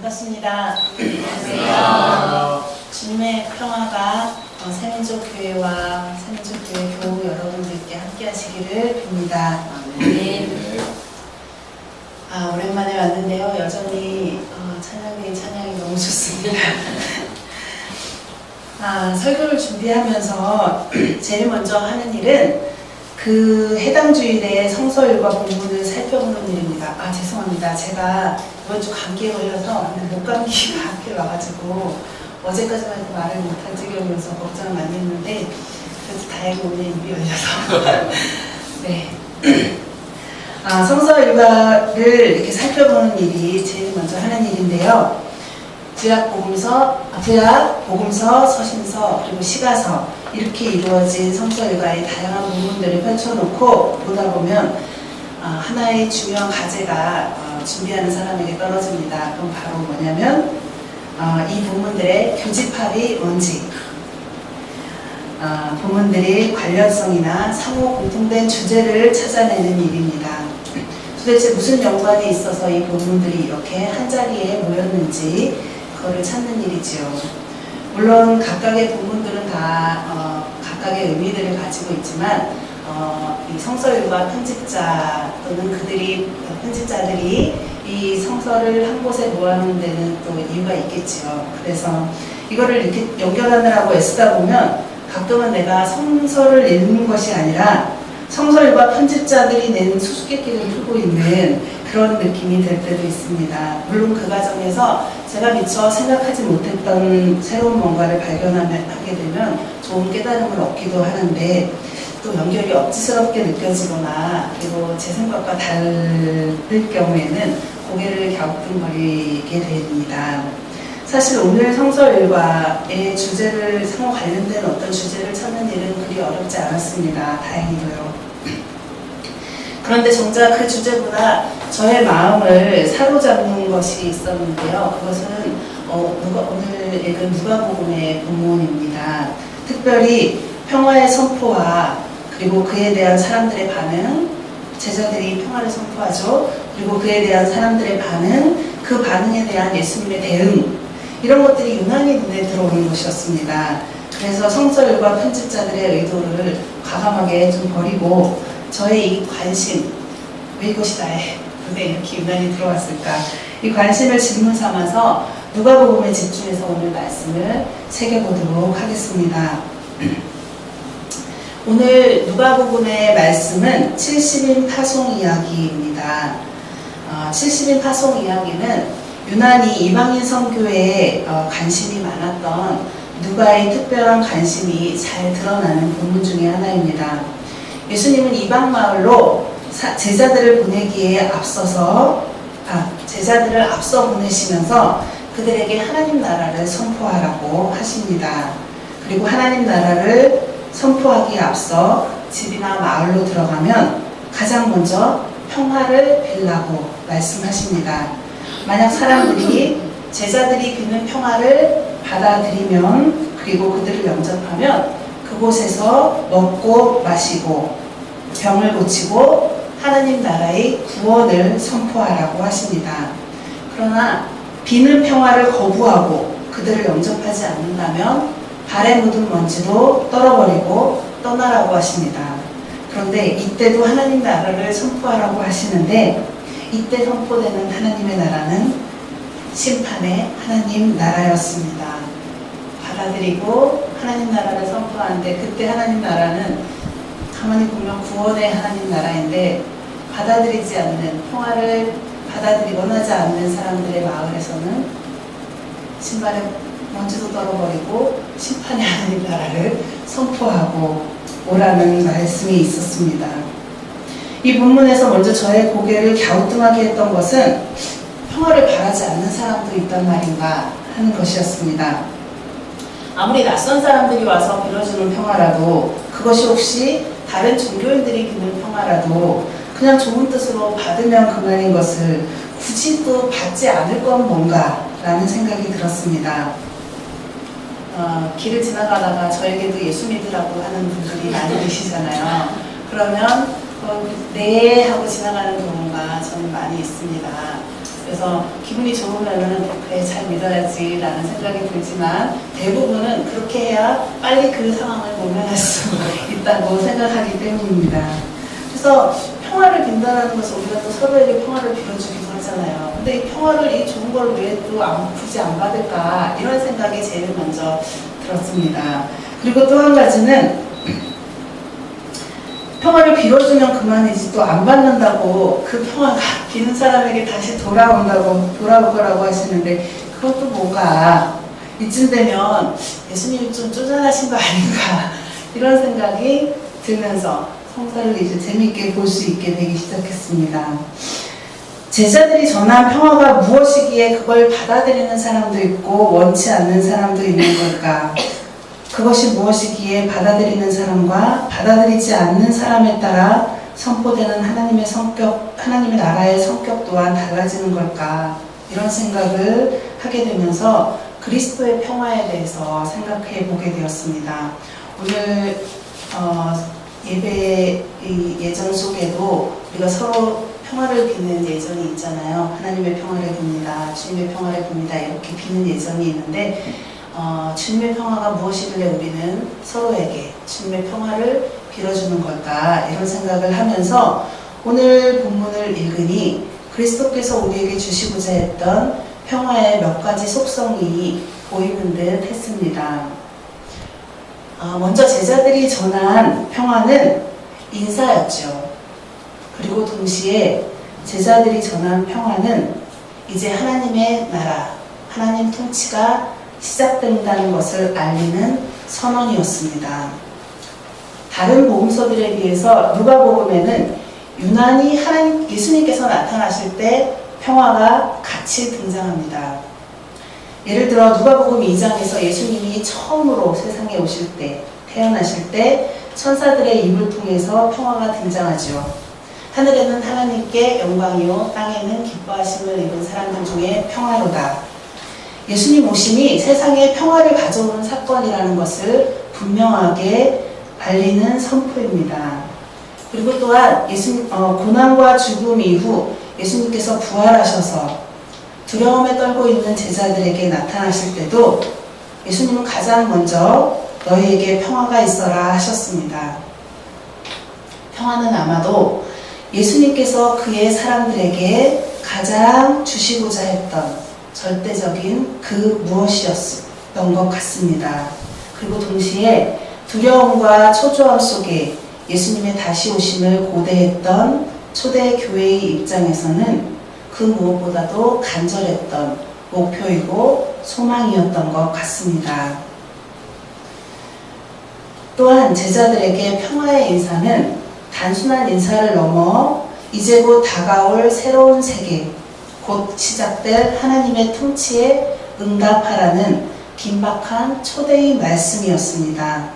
반갑습니다. 안녕하세요. 주님의 평화가 새민족교회와 새민족교회 교우 여러분들께 함께 하시기를 빕니다. 네. 오랜만에 왔는데요. 여전히 찬양이 너무 좋습니다. 설교를 준비하면서 제일 먼저 하는 일은 그 해당 주일의 성서일과 본문을 살펴보는 일입니다. 죄송합니다. 제가 이번 주 감기에 걸려서 목감기가 하필 와가지고 어제까지만 해도 말을 못한 지경이어서 걱정을 많이 했는데 그래도 다행히 오늘 입이 열려서 네. 성서일과를 이렇게 살펴보는 일이 제일 먼저 하는 일인데요. 구약, 복음서, 서신서, 그리고 시가서 이렇게 이루어진 성서일과의 다양한 본문들을 펼쳐놓고 보다 보면 하나의 중요한 과제가 준비하는 사람에게 떨어집니다. 그럼 바로 뭐냐면 이 본문들의 교집합이 뭔지, 본문들의 관련성이나 상호 공통된 주제를 찾아내는 일입니다. 도대체 무슨 연관이 있어서 이 본문들이 이렇게 한자리에 모였는지 그거를 찾는 일이지요. 물론 각각의 본문들은 다 각각의 의미들을 가지고 있지만 이 성서일과 편집자 또는 편집자들이 이 성서를 한 곳에 모아놓은 데는 또 이유가 있겠지요. 그래서 이거를 이렇게 연결하느라고 애쓰다 보면 가끔은 내가 성서를 읽는 것이 아니라 성서일과 편집자들이 낸 수수께끼를 풀고 있는 그런 느낌이 들 때도 있습니다. 물론 그 과정에서 제가 미처 생각하지 못했던 새로운 뭔가를 발견하게 되면 좋은 깨달음을 얻기도 하는데 또 연결이 억지스럽게 느껴지거나 그리고 제 생각과 다를 경우에는 고개를 갸우뚱거리게 됩니다. 사실 오늘 성서일과의 주제를 상호 관련된 어떤 주제를 찾는 일은 그리 어렵지 않았습니다. 다행히도요. 그런데 정작 그 주제보다 저의 마음을 사로잡는 것이 있었는데요. 그것은 오늘 읽은 누가복음의 본문입니다. 특별히 평화의 선포와 그리고 그에 대한 사람들의 반응, 제자들이 평화를 선포하죠. 그리고 그에 대한 사람들의 반응, 그 반응에 대한 예수님의 대응, 이런 것들이 유난히 눈에 들어오는 것이었습니다. 그래서 성서일과 편집자들의 의도를 과감하게 좀 버리고 저의 이 관심, 왜 이것이 나의 눈에 이렇게 유난히 들어왔을까? 이 관심을 질문 삼아서 누가복음에 집중해서 오늘 말씀을 새겨보도록 하겠습니다. 오늘 누가복음의 말씀은 70인 파송 이야기입니다. 70인 파송 이야기는 유난히 이방인 선교에 관심이 많았던 누가의 특별한 관심이 잘 드러나는 본문 중에 하나입니다. 예수님은 이방 마을로 제자들을 보내기에 제자들을 앞서 보내시면서 그들에게 하나님 나라를 선포하라고 하십니다. 그리고 하나님 나라를 선포하기에 앞서 집이나 마을로 들어가면 가장 먼저 평화를 빌라고 말씀하십니다. 만약 제자들이 비는 평화를 받아들이면 그리고 그들을 영접하면 그곳에서 먹고 마시고 병을 고치고 하나님 나라의 구원을 선포하라고 하십니다. 그러나 비는 평화를 거부하고 그들을 영접하지 않는다면 발에 묻은 먼지도 떨어버리고 떠나라고 하십니다. 그런데 이때도 하나님 나라를 선포하라고 하시는데 이때 선포되는 하나님의 나라는 심판의 하나님 나라였습니다. 받아들이고 하나님 나라를 선포하는데 그때 하나님 나라는 가만히 보면 구원의 하나님 나라인데 받아들이지 않는, 평화를 원하지 않는 사람들의 마을에서는 신발에 먼지도 떨어버리고 심판의 하나님 나라를 선포하고 오라는 말씀이 있었습니다. 이 본문에서 먼저 저의 고개를 갸우뚱하게 했던 것은 평화를 바라지 않는 사람도 있단 말인가 하는 것이었습니다. 아무리 낯선 사람들이 와서 빌어주는 평화라도 그것이 혹시 다른 종교인들이 비는 평화라도 그냥 좋은 뜻으로 받으면 그만인 것을 굳이 또 받지 않을 건 뭔가 라는 생각이 들었습니다. 길을 지나가다가 저에게도 예수 믿으라고 하는 분들이 많이 계시잖아요. 그러면 네 하고 지나가는 경우가 저는 많이 있습니다. 그래서 기분이 좋으면은 그래 잘 믿어야지 라는 생각이 들지만 대부분은 그렇게 해야 빨리 그 상황을 모면할 수 있다고 생각하기 때문입니다. 그래서 평화를 빈다는 것은 우리가 또 서로에게 평화를 빌어주기도 하잖아요. 근데 이 평화를 이 좋은 걸 왜 또 굳이 안 받을까 이런 생각이 제일 먼저 들었습니다. 그리고 또 한 가지는 평화를 빌어주면 그만이지 또 안 받는다고 그 평화가 비는 사람에게 다시 돌아올 거라고 하시는데 그것도 뭐가 이쯤 되면 예수님이 좀 쪼잔하신 거 아닌가 이런 생각이 들면서 성사를 이제 재미있게 볼 수 있게 되기 시작했습니다. 제자들이 전한 평화가 무엇이기에 그걸 받아들이는 사람도 있고 원치 않는 사람도 있는 걸까? 그것이 무엇이기에 받아들이는 사람과 받아들이지 않는 사람에 따라 선포되는 하나님의 나라의 성격 또한 달라지는 걸까? 이런 생각을 하게 되면서 그리스도의 평화에 대해서 생각해 보게 되었습니다. 오늘 예배 예전 속에도 우리가 서로 평화를 비는 예전이 있잖아요. 하나님의 평화를 빕니다. 주님의 평화를 빕니다. 이렇게 비는 예전이 있는데 주님의 평화가 무엇이길래 우리는 서로에게 주님의 평화를 빌어주는 걸까 이런 생각을 하면서 오늘 본문을 읽으니 그리스도께서 우리에게 주시고자 했던 평화의 몇 가지 속성이 보이는 듯 했습니다. 먼저 제자들이 전한 평화는 인사였죠. 그리고 동시에 제자들이 전한 평화는 이제 하나님의 나라, 하나님 통치가 시작된다는 것을 알리는 선언이었습니다. 다른 복음서들에 비해서 누가복음에는 유난히 예수님께서 나타나실 때 평화가 같이 등장합니다. 예를 들어 누가복음 2장에서 예수님이 처음으로 세상에 오실 때, 태어나실 때 천사들의 입을 통해서 평화가 등장하죠. 하늘에는 하나님께 영광이요 땅에는 기뻐하심을 입은 사람들 중에 평화로다. 예수님 오심이 세상에 평화를 가져오는 사건이라는 것을 분명하게 알리는 선포입니다. 그리고 또한 고난과 죽음 이후 예수님께서 부활하셔서 두려움에 떨고 있는 제자들에게 나타나실 때도 예수님은 가장 먼저 너희에게 평화가 있어라 하셨습니다. 평화는 아마도 예수님께서 그의 사람들에게 가장 주시고자 했던 절대적인 그 무엇이었던 것 같습니다. 그리고 동시에 두려움과 초조함 속에 예수님의 다시 오심을 고대했던 초대 교회의 입장에서는 그 무엇보다도 간절했던 목표이고 소망이었던 것 같습니다. 또한 제자들에게 평화의 인사는 단순한 인사를 넘어 이제 곧 다가올 새로운 세계, 곧 시작될 하나님의 통치에 응답하라는 긴박한 초대의 말씀이었습니다.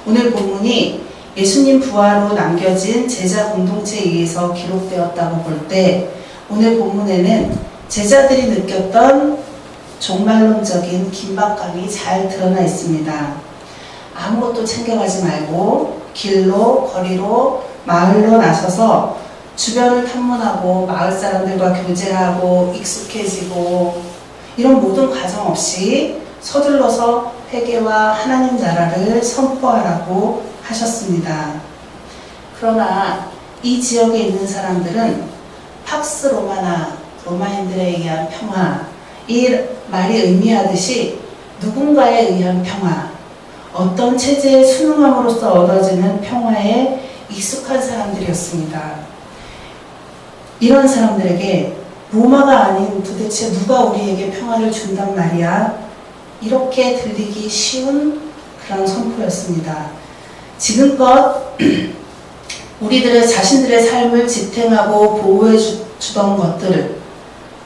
오늘 본문이 예수님 부활로 남겨진 제자 공동체에 의해서 기록되었다고 볼 때 오늘 본문에는 제자들이 느꼈던 종말론적인 긴박감이 잘 드러나 있습니다. 아무것도 챙겨가지 말고 길로, 거리로, 마을로 나서서 주변을 탐문하고 마을 사람들과 교제하고 익숙해지고 이런 모든 과정 없이 서둘러서 회개와 하나님 나라를 선포하라고 하셨습니다. 그러나 이 지역에 있는 사람들은 팍스 로마나 로마인들에 의한 평화, 이 말이 의미하듯이 누군가에 의한 평화, 어떤 체제에 순응함으로써 얻어지는 평화에 익숙한 사람들이었습니다. 이런 사람들에게 로마가 아닌 도대체 누가 우리에게 평화를 준단 말이야? 이렇게 들리기 쉬운 그런 선포였습니다. 지금껏 우리들의 자신들의 삶을 지탱하고 보호해 주던 것들을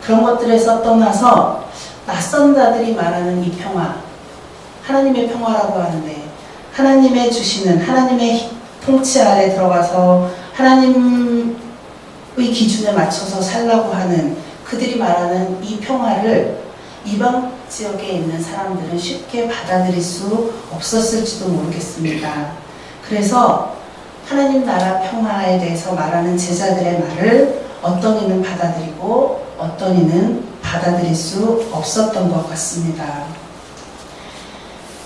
그런 것들에서 떠나서 낯선 자들이 말하는 이 평화, 하나님의 평화라고 하는데 하나님의 주시는 하나님의 통치 아래 들어가서 하나님의 기준에 맞춰서 살라고 하는 그들이 말하는 이 평화를 이방 지역에 있는 사람들은 쉽게 받아들일 수 없었을지도 모르겠습니다. 그래서 하나님 나라 평화에 대해서 말하는 제자들의 말을 어떤 이는 받아들이고 어떤 이는 받아들일 수 없었던 것 같습니다.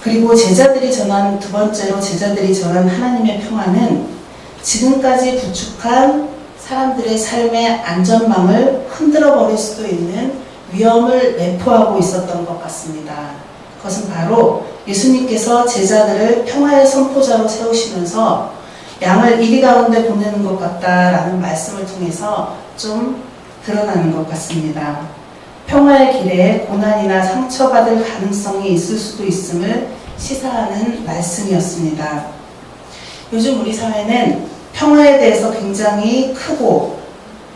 그리고 두 번째로 제자들이 전한 하나님의 평화는 지금까지 구축한 사람들의 삶의 안전망을 흔들어 버릴 수도 있는 위험을 내포하고 있었던 것 같습니다. 그것은 바로 예수님께서 제자들을 평화의 선포자로 세우시면서 양을 이리 가운데 보내는 것 같다라는 말씀을 통해서 좀 드러나는 것 같습니다. 평화의 길에 고난이나 상처받을 가능성이 있을 수도 있음을 시사하는 말씀이었습니다. 요즘 우리 사회는 평화에 대해서 굉장히 크고,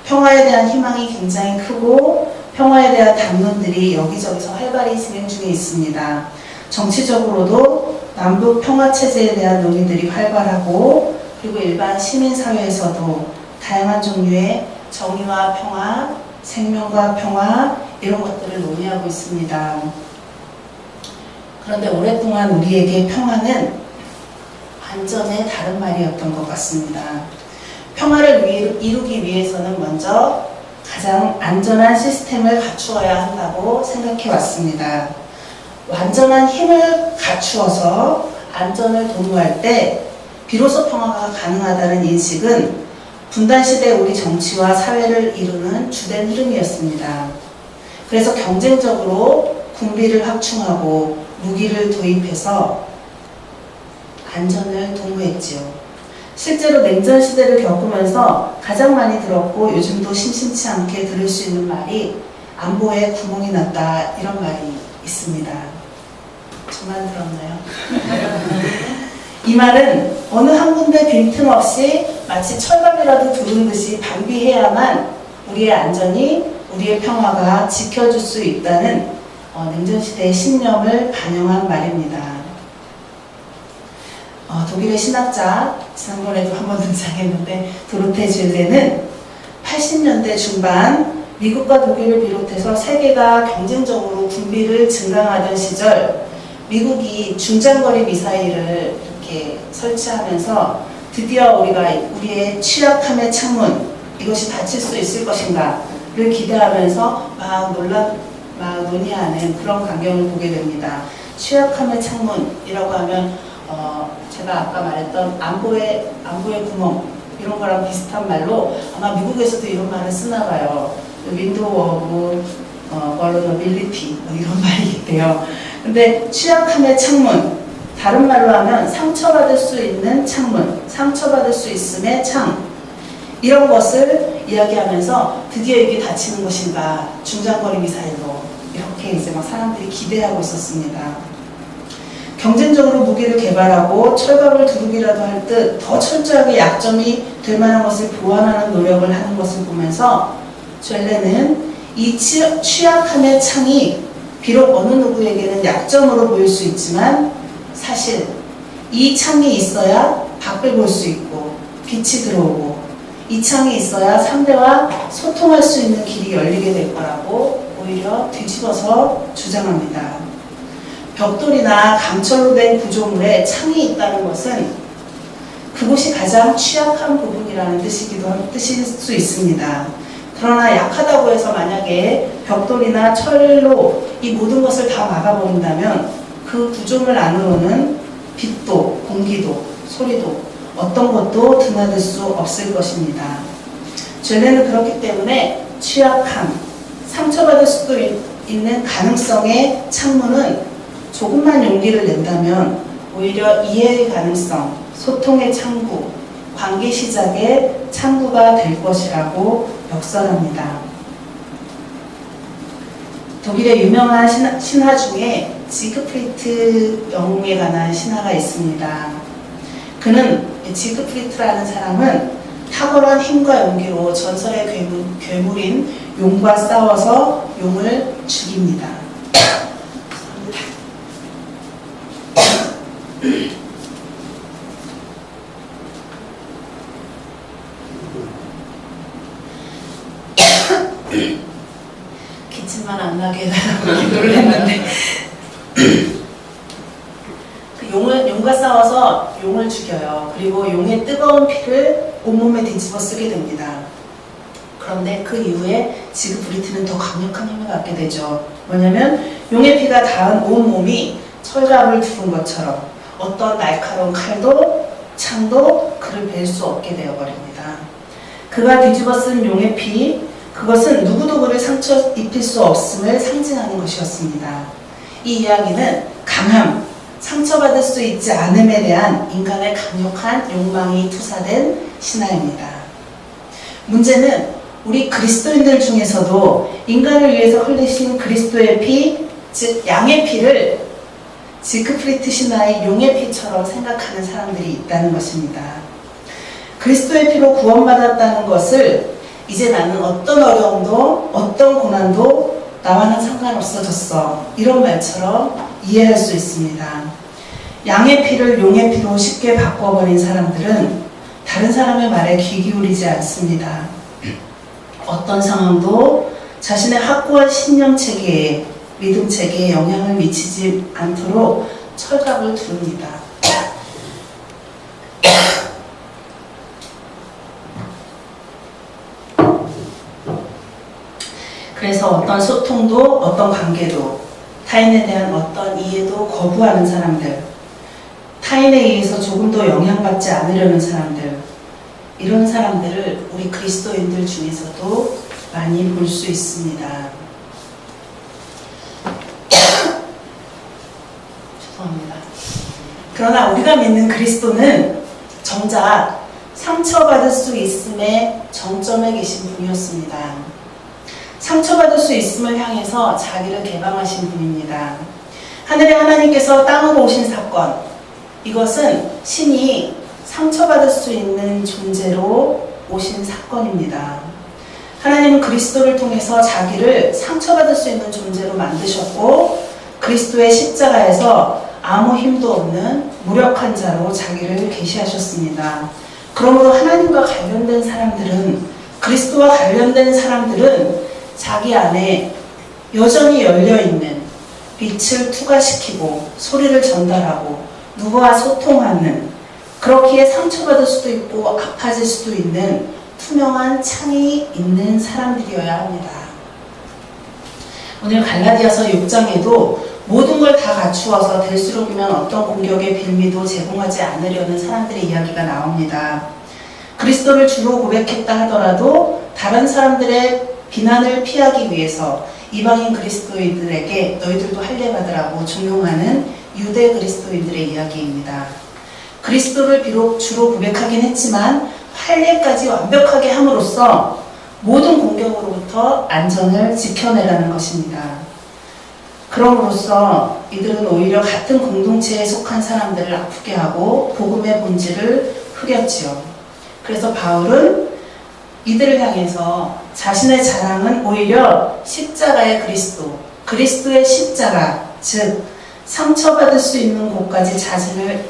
평화에 대한 희망이 굉장히 크고, 평화에 대한 담론들이 여기저기서 활발히 진행 중에 있습니다. 정치적으로도 남북 평화체제에 대한 논의들이 활발하고, 그리고 일반 시민사회에서도 다양한 종류의 정의와 평화, 생명과 평화 이런 것들을 논의하고 있습니다. 그런데 오랫동안 우리에게 평화는 안전의 다른 말이었던 것 같습니다. 평화를 이루기 위해서는 먼저 가장 안전한 시스템을 갖추어야 한다고 생각해 왔습니다. 완전한 힘을 갖추어서 안전을 도모할 때 비로소 평화가 가능하다는 인식은 분단시대 우리 정치와 사회를 이루는 주된 흐름이었습니다. 그래서 경쟁적으로 군비를 확충하고 무기를 도입해서 안전을 도모했지요. 실제로 냉전 시대를 겪으면서 가장 많이 들었고 요즘도 심심치 않게 들을 수 있는 말이 안보에 구멍이 났다 이런 말이 있습니다. 저만 들었나요? 이 말은 어느 한 군데 빈틈없이 마치 철갑이라도 두른 듯이 방비해야만 우리의 안전이, 우리의 평화가 지켜줄 수 있다는 냉전시대의 신념을 반영한 말입니다. 독일의 신학자, 지난번에도 한번 등장했는데 도로테 쥘레는 80년대 중반 미국과 독일을 비롯해서 세계가 경쟁적으로 군비를 증강하던 시절 미국이 중장거리 미사일을 이렇게 설치하면서 드디어 우리가 우리의 취약함의 창문, 이것이 닫힐 수 있을 것인가를 기대하면서 막 논의하는 그런 광경을 보게 됩니다. 취약함의 창문이라고 하면 제가 아까 말했던 안보의 구멍 이런 거랑 비슷한 말로 아마 미국에서도 이런 말을 쓰나 봐요. 윈도우 오브 vulnerability 이런 말이 있대요. 근데 취약함의 창문, 다른 말로 하면 상처받을 수 있는 창문, 상처받을 수 있음의 창, 이런 것을 이야기하면서 드디어 이게 닫히는 것인가, 중장거리 미사일로 이렇게 이제 막 사람들이 기대하고 있었습니다. 경쟁적으로 무기를 개발하고 철갑을 두르기라도 할 듯 더 철저하게 약점이 될 만한 것을 보완하는 노력을 하는 것을 보면서 쥘레는 이 취약함의 창이 비록 어느 누구에게는 약점으로 보일 수 있지만 사실 이 창이 있어야 밖을 볼 수 있고 빛이 들어오고 이 창이 있어야 상대와 소통할 수 있는 길이 열리게 될 거라고 오히려 뒤집어서 주장합니다. 벽돌이나 강철로 된 구조물에 창이 있다는 것은 그곳이 가장 취약한 부분이라는 뜻일 수 있습니다. 그러나 약하다고 해서 만약에 벽돌이나 철로 이 모든 것을 다 막아버린다면 그 구조물 안으로는 빛도, 공기도, 소리도 어떤 것도 드나들 수 없을 것입니다. 쥘레는 그렇기 때문에 취약함, 상처받을 수도 있는 가능성의 창문은 조금만 용기를 낸다면 오히려 이해의 가능성, 소통의 창구, 관계 시작의 창구가 될 것이라고 역설합니다. 독일의 유명한 신화 중에 지그프리트 영웅에 관한 신화가 있습니다. 그는 지그프리트라는 사람은 탁월한 힘과 용기로 전설의 괴물인 용과 싸워서 용을 죽입니다. 기침만 안 나게 해달라고 기도를 했는데 용과 싸워서 용을 죽여요. 그리고 용의 뜨거운 피를 온몸에 뒤집어 쓰게 됩니다. 그런데 그 이후에 지그프리트는 더 강력한 힘을 갖게 되죠. 뭐냐면 용의 피가 닿은 온몸이 철갑을 두른 것처럼 어떤 날카로운 칼도 창도 그를 벨 수 없게 되어버립니다. 그가 뒤집어 쓴 용의 피, 그것은 누구도 그를 상처 입힐 수 없음을 상징하는 것이었습니다. 이 이야기는 강함, 상처받을 수 있지 않음에 대한 인간의 강력한 욕망이 투사된 신화입니다. 문제는 우리 그리스도인들 중에서도 인간을 위해서 흘리신 그리스도의 피, 즉 양의 피를 지크프리트 신화의 용의 피처럼 생각하는 사람들이 있다는 것입니다. 그리스도의 피로 구원받았다는 것을 이제 나는 어떤 어려움도 어떤 고난도 나와는 상관없어졌어, 이런 말처럼 이해할 수 있습니다. 양의 피를 용의 피로 쉽게 바꿔버린 사람들은 다른 사람의 말에 귀 기울이지 않습니다. 어떤 상황도 자신의 확고한 신념 체계에, 믿음 체계에 영향을 미치지 않도록 철갑을 두릅니다. 그래서 어떤 소통도 어떤 관계도 타인에 대한 어떤 이해도 거부하는 사람들, 타인에 의해서 조금도 영향받지 않으려는 사람들, 이런 사람들을 우리 그리스도인들 중에서도 많이 볼 수 있습니다. 죄송합니다. 그러나 우리가 믿는 그리스도는 정작 상처받을 수 있음의 정점에 계신 분이었습니다. 상처받을 수 있음을 향해서 자기를 개방하신 분입니다. 하늘의 하나님께서 땅으로 오신 사건, 이것은 신이 상처받을 수 있는 존재로 오신 사건입니다. 하나님은 그리스도를 통해서 자기를 상처받을 수 있는 존재로 만드셨고, 그리스도의 십자가에서 아무 힘도 없는 무력한 자로 자기를 계시하셨습니다. 그러므로 하나님과 관련된 사람들은, 그리스도와 관련된 사람들은 자기 안에 여전히 열려있는 빛을 투과시키고 소리를 전달하고 누구와 소통하는, 그렇기에 상처받을 수도 있고 아파질 수도 있는 투명한 창이 있는 사람들이어야 합니다. 오늘 갈라디아서 6장에도 모든 걸 다 갖추어서 될수록이면 어떤 공격의 빌미도 제공하지 않으려는 사람들의 이야기가 나옵니다. 그리스도를 주로 고백했다 하더라도 다른 사람들의 비난을 피하기 위해서 이방인 그리스도인들에게 너희들도 할례받으라고 종용하는 유대 그리스도인들의 이야기입니다. 그리스도를 비록 주로 고백하긴 했지만 할례까지 완벽하게 함으로써 모든 공격으로부터 안전을 지켜내라는 것입니다. 그럼으로써 이들은 오히려 같은 공동체에 속한 사람들을 아프게 하고 복음의 본질을 흐렸지요. 그래서 바울은 이들을 향해서 자신의 자랑은 오히려 십자가의 그리스도, 그리스도의 십자가, 즉 상처받을 수 있는 곳까지 자신을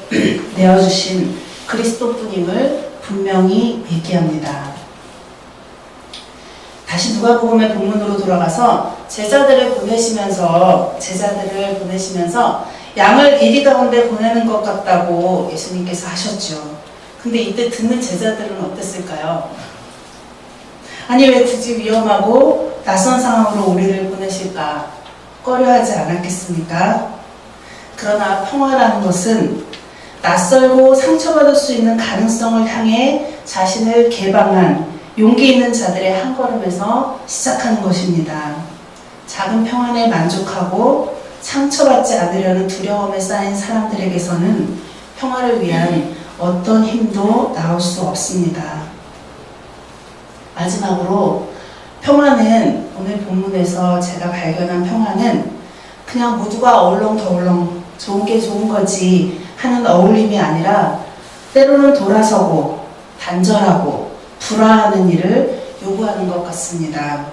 내어주신 그리스도뿐임을 분명히 얘기합니다. 다시 누가복음의 본문으로 돌아가서 제자들을 보내시면서 양을 이리 가운데 보내는 것 같다고 예수님께서 하셨죠. 근데 이때 듣는 제자들은 어땠을까요? 아니, 왜 굳이 위험하고 낯선 상황으로 우리를 보내실까 꺼려하지 않았겠습니까? 그러나 평화라는 것은 낯설고 상처받을 수 있는 가능성을 향해 자신을 개방한 용기 있는 자들의 한 걸음에서 시작하는 것입니다. 작은 평안에 만족하고 상처받지 않으려는 두려움에 쌓인 사람들에게서는 평화를 위한 어떤 힘도 나올 수 없습니다. 마지막으로 평화는, 오늘 본문에서 제가 발견한 평화는 그냥 모두가 얼렁더얼렁 좋은 게 좋은 거지 하는 어울림이 아니라 때로는 돌아서고 단절하고 불화하는 일을 요구하는 것 같습니다.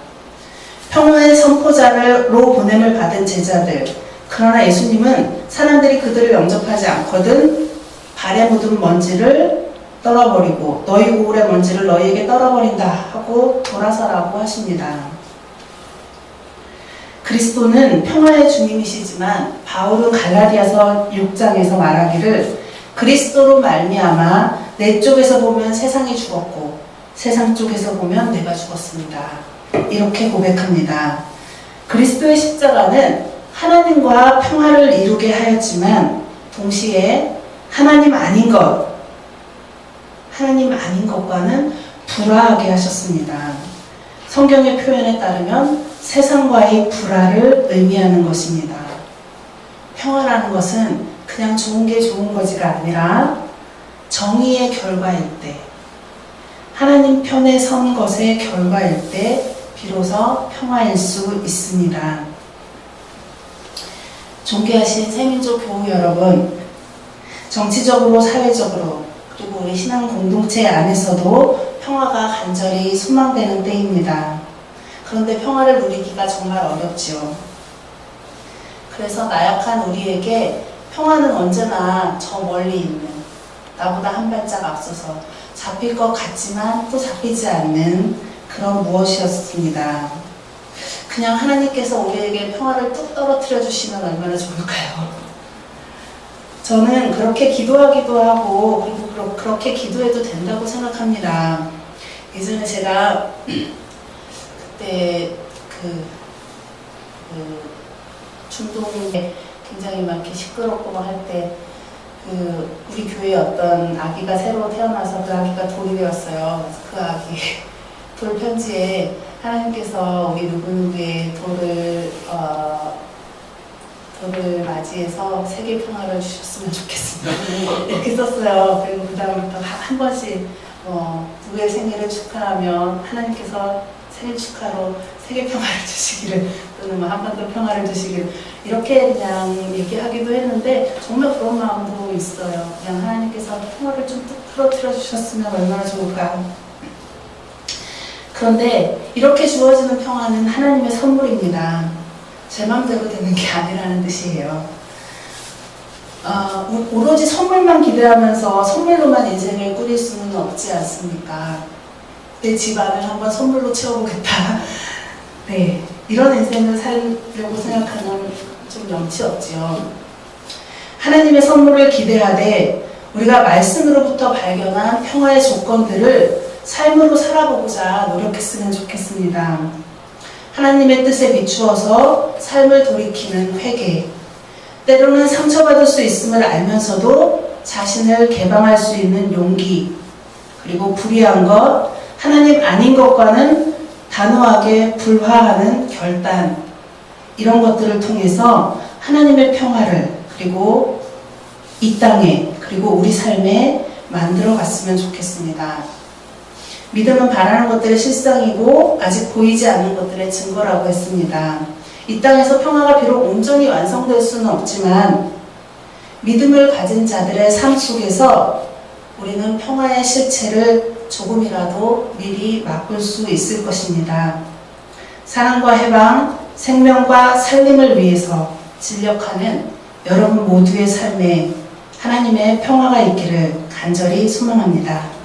평화의 선포자로 보냄을 받은 제자들, 그러나 예수님은 사람들이 그들을 영접하지 않거든 발에 묻은 먼지를 떨어버리고 너희 우울의 먼지를 너희에게 떨어버린다 하고 돌아서라고 하십니다. 그리스도는 평화의 주님이시지만 바울은 갈라디아서 6장에서 말하기를 그리스도로 말미암아 내 쪽에서 보면 세상이 죽었고 세상 쪽에서 보면 내가 죽었습니다. 이렇게 고백합니다. 그리스도의 십자가는 하나님과 평화를 이루게 하였지만 동시에 하나님 아닌 것과는 불화하게 하셨습니다. 성경의 표현에 따르면 세상과의 불화를 의미하는 것입니다. 평화라는 것은 그냥 좋은 게 좋은 거지가 아니라 정의의 결과일 때, 하나님 편에 선 것의 결과일 때 비로소 평화일 수 있습니다. 존귀하신 새민족 교우 여러분, 정치적으로, 사회적으로, 그리고 우리 신앙 공동체 안에서도 평화가 간절히 소망되는 때입니다. 그런데 평화를 누리기가 정말 어렵지요. 그래서 나약한 우리에게 평화는 언제나 저 멀리 있는, 나보다 한 발짝 앞서서 잡힐 것 같지만 또 잡히지 않는 그런 무엇이었습니다. 그냥 하나님께서 우리에게 평화를 뚝 떨어뜨려 주시면 얼마나 좋을까요? 저는 그렇게 기도하기도 하고 그리고 그렇게 기도해도 된다고 생각합니다. 예전에 제가 그때 중동에 굉장히 막 이렇게 시끄럽고 막 할 때 우리 교회에 어떤 아기가 새로 태어나서 그 아기가 돌이 되었어요. 그래서 그 아기 돌 편지에 하나님께서 우리 누구누구의 돌을 맞이해서 세계 평화를 주셨으면 좋겠습니다. 이렇게 썼어요. 그리고 그 다음부터 한 번씩 누구의 생일을 축하하면 하나님께서 생일 축하로 세계 평화를 주시기를, 또는 한반도 평화를 주시기를, 이렇게 그냥 얘기하기도 했는데 정말 그런 마음도 있어요. 그냥 하나님께서 평화를 좀 뚝 떨어뜨려 주셨으면 얼마나 좋을까. 그런데 이렇게 주어지는 평화는 하나님의 선물입니다. 제 마음대로 되는 게 아니라는 뜻이에요. 오로지 선물만 기대하면서 선물로만 인생을 꾸릴 수는 없지 않습니까? 내 집안을 한번 선물로 채워보겠다. 네, 이런 인생을 살려고 생각하면 좀 염치 없지요. 하나님의 선물을 기대하되 우리가 말씀으로부터 발견한 평화의 조건들을 삶으로 살아보고자 노력했으면 좋겠습니다. 하나님의 뜻에 비추어서 삶을 돌이키는 회개, 때로는 상처받을 수 있음을 알면서도 자신을 개방할 수 있는 용기, 그리고 불의한 것, 하나님 아닌 것과는 단호하게 불화하는 결단, 이런 것들을 통해서 하나님의 평화를 그리고 이 땅에 그리고 우리 삶에 만들어 갔으면 좋겠습니다. 믿음은 바라는 것들의 실상이고 아직 보이지 않는 것들의 증거라고 했습니다. 이 땅에서 평화가 비록 온전히 완성될 수는 없지만 믿음을 가진 자들의 삶 속에서 우리는 평화의 실체를 조금이라도 미리 맛볼 수 있을 것입니다. 사랑과 해방, 생명과 살림을 위해서 진력하는 여러분 모두의 삶에 하나님의 평화가 있기를 간절히 소망합니다.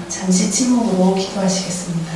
잠시 침묵으로 기도하시겠습니다.